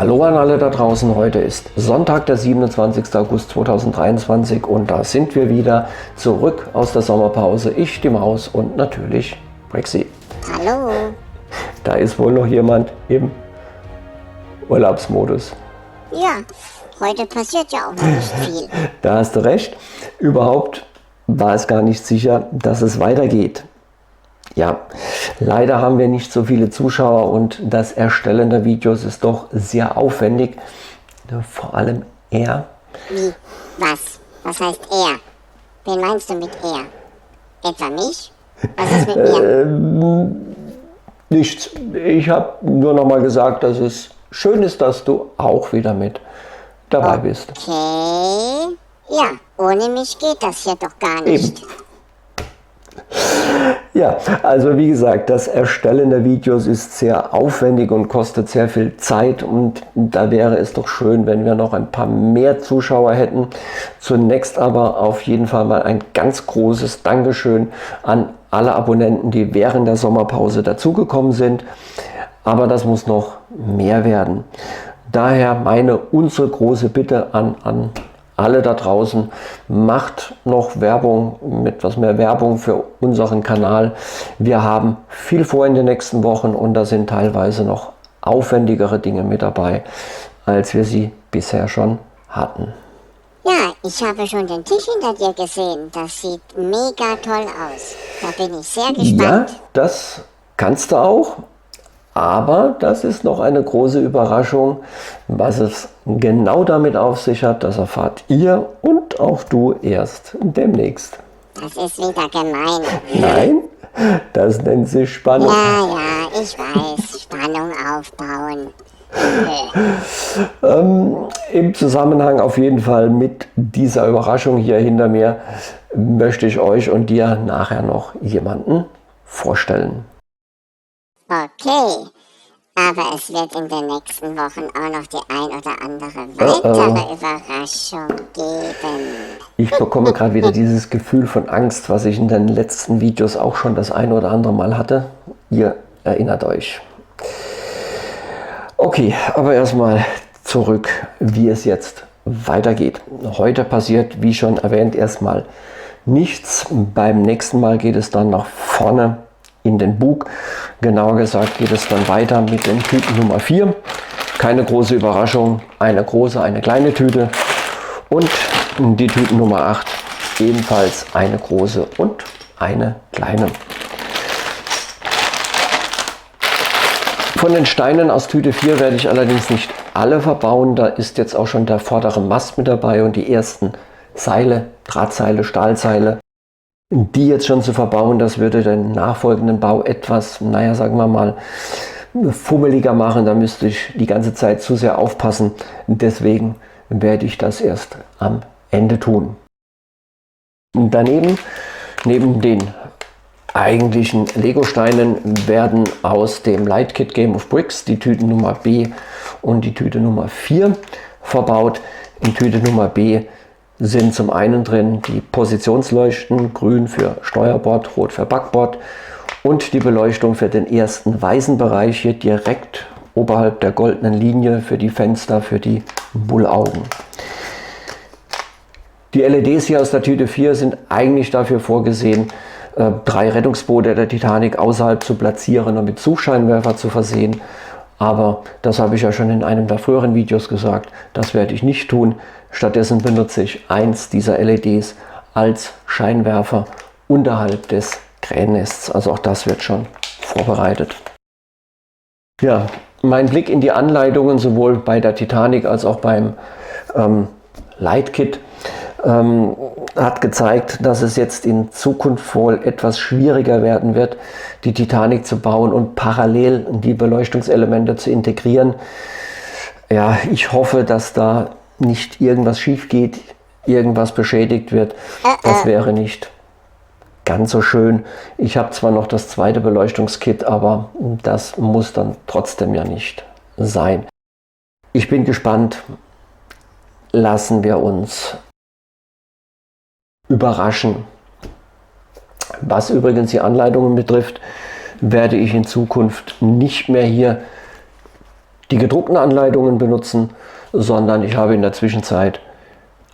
Hallo an alle da draußen, heute ist Sonntag, der 27. August 2023 und da sind wir wieder zurück aus der Sommerpause. Ich, die Maus und natürlich Brexy. Hallo. Da ist wohl noch jemand im Urlaubsmodus. Ja, heute passiert ja auch noch nicht viel. Da hast du recht. Überhaupt war es gar nicht sicher, dass es weitergeht. Ja, leider haben wir nicht so viele Zuschauer und das Erstellen der Videos ist doch sehr aufwendig. Vor allem er. Wie? Was? Was heißt er? Wen meinst du mit er? Etwa mich? Was ist mit mir? Nichts. Ich habe nur noch mal gesagt, dass es schön ist, dass du auch wieder mit dabei bist. Okay. Ja, ohne mich geht das hier doch gar nicht. Eben. Ja, also wie gesagt, das Erstellen der Videos ist sehr aufwendig und kostet sehr viel Zeit und da wäre es doch schön, wenn wir noch ein paar mehr Zuschauer hätten. Zunächst aber auf jeden Fall mal ein ganz großes Dankeschön an alle Abonnenten, die während der Sommerpause dazugekommen sind, aber das muss noch mehr werden. Daher unsere große Bitte an alle da draußen, macht noch Werbung, etwas mehr Werbung für unseren Kanal. Wir haben viel vor in den nächsten Wochen und da sind teilweise noch aufwendigere Dinge mit dabei, als wir sie bisher schon hatten. Ja, ich habe schon den Tisch hinter dir gesehen. Das sieht mega toll aus. Da bin ich sehr gespannt. Ja, das kannst du auch. Aber das ist noch eine große Überraschung. Was es genau damit auf sich hat, das erfahrt ihr und auch du erst demnächst. Das ist wieder gemein. Nein, das nennt sich Spannung. Ja, ich weiß. Spannung aufbauen. Im Zusammenhang auf jeden Fall mit dieser Überraschung hier hinter mir möchte ich euch und dir nachher noch jemanden vorstellen. Okay, aber es wird in den nächsten Wochen auch noch die ein oder andere weitere Überraschung geben. Ich bekomme gerade wieder dieses Gefühl von Angst, was ich in den letzten Videos auch schon das ein oder andere Mal hatte. Ihr erinnert euch. Okay, aber erstmal zurück, wie es jetzt weitergeht. Heute passiert, wie schon erwähnt, erstmal nichts. Beim nächsten Mal geht es dann nach vorne in den Bug. Genauer gesagt geht es dann weiter mit den Tüten Nummer 4. Keine große Überraschung, eine große, eine kleine Tüte und die Tüten Nummer 8 ebenfalls eine große und eine kleine. Von den Steinen aus Tüte 4 werde ich allerdings nicht alle verbauen. Da ist jetzt auch schon der vordere Mast mit dabei und die ersten Seile, Drahtseile, Stahlseile. Die jetzt schon zu verbauen, das würde den nachfolgenden Bau etwas, naja, sagen wir mal, fummeliger machen. Da müsste ich die ganze Zeit zu sehr aufpassen. Deswegen werde ich das erst am Ende tun. Und daneben, neben den eigentlichen Lego-Steinen, werden aus dem Light Kit Game of Bricks die Tüten Nummer B und die Tüte Nummer 4 verbaut. In Tüte Nummer B sind zum einen drin die Positionsleuchten, grün für Steuerbord, rot für Backbord und die Beleuchtung für den ersten weißen Bereich hier direkt oberhalb der goldenen Linie für die Fenster, für die Bullaugen. Die LEDs hier aus der Tüte 4 sind eigentlich dafür vorgesehen, 3 Rettungsboote der Titanic außerhalb zu platzieren und mit Suchscheinwerfer zu versehen. Aber das habe ich ja schon in einem der früheren Videos gesagt, das werde ich nicht tun. Stattdessen benutze ich eins dieser LEDs als Scheinwerfer unterhalb des Krähennests. Also auch das wird schon vorbereitet. Ja, mein Blick in die Anleitungen sowohl bei der Titanic als auch beim Light Kit hat gezeigt, dass es jetzt in Zukunft wohl etwas schwieriger werden wird, die Titanic zu bauen und parallel die Beleuchtungselemente zu integrieren. Ja, ich hoffe, dass da nicht irgendwas schief geht, irgendwas beschädigt wird. Das wäre nicht ganz so schön. Ich habe zwar noch das zweite Beleuchtungskit, aber das muss dann trotzdem ja nicht sein. Ich bin gespannt. Lassen wir uns überraschen. Was übrigens die Anleitungen betrifft, werde ich in Zukunft nicht mehr hier die gedruckten Anleitungen benutzen, sondern ich habe in der Zwischenzeit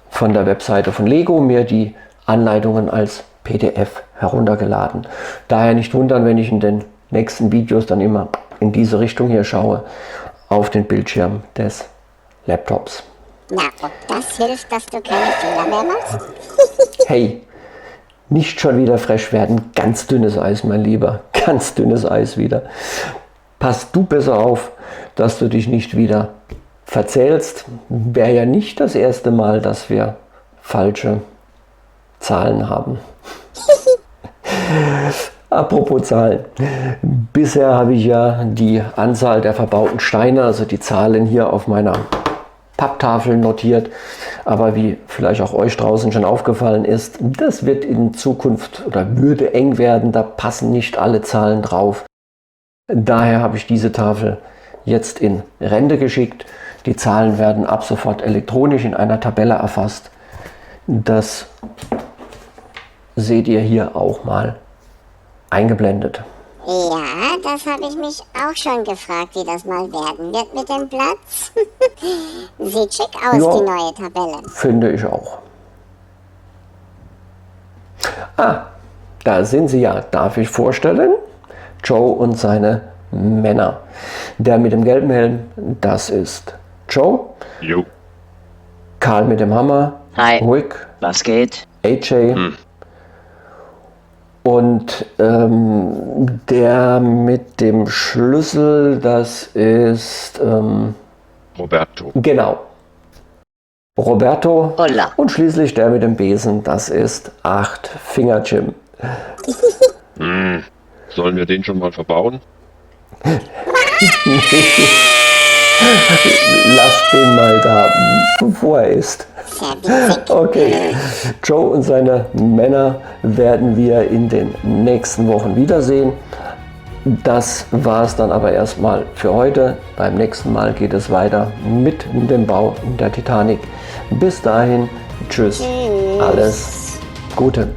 von der Webseite von Lego mir die Anleitungen als PDF heruntergeladen. Daher nicht wundern, wenn ich in den nächsten Videos dann immer in diese Richtung hier schaue, auf den Bildschirm des Laptops. Na, ob das hilft, dass du keine Fehler mehr machst? Hey, nicht schon wieder frech werden. Ganz dünnes Eis, mein Lieber. Ganz dünnes Eis wieder. Pass du besser auf, dass du dich nicht wieder verzählst. Wäre ja nicht das erste Mal, dass wir falsche Zahlen haben. Apropos Zahlen. Bisher habe ich ja die Anzahl der verbauten Steine, also die Zahlen hier auf meiner Papptafel notiert. Aber wie vielleicht auch euch draußen schon aufgefallen ist, das wird in Zukunft oder würde eng werden. Da passen nicht alle Zahlen drauf. Daher habe ich diese Tafel jetzt in Rente geschickt. Die Zahlen werden ab sofort elektronisch in einer Tabelle erfasst. Das seht ihr hier auch mal eingeblendet. Ja, das habe ich mich auch schon gefragt, wie das mal werden wird mit dem Platz. Sieht schick aus, Ja, die neue Tabelle. finde ich auch. Ah, da sind sie ja. Darf ich vorstellen? Joe und seine Männer. Der mit dem gelben Helm, das ist Joe. Jo. Karl mit dem Hammer. Hi. Rick. Was geht? AJ. Und der mit dem Schlüssel, das ist Roberto. genau Roberto. Hola. Und schließlich der mit dem Besen, das ist 8 Finger Jim. Sollen wir den schon mal verbauen? Lasst den mal da, bevor er ist. Sehr witzig. Okay, Joe und seine Männer werden wir in den nächsten Wochen wiedersehen. Das war es dann aber erstmal für heute. Beim nächsten Mal geht es weiter mit dem Bau der Titanic. Bis dahin, tschüss, alles Gute.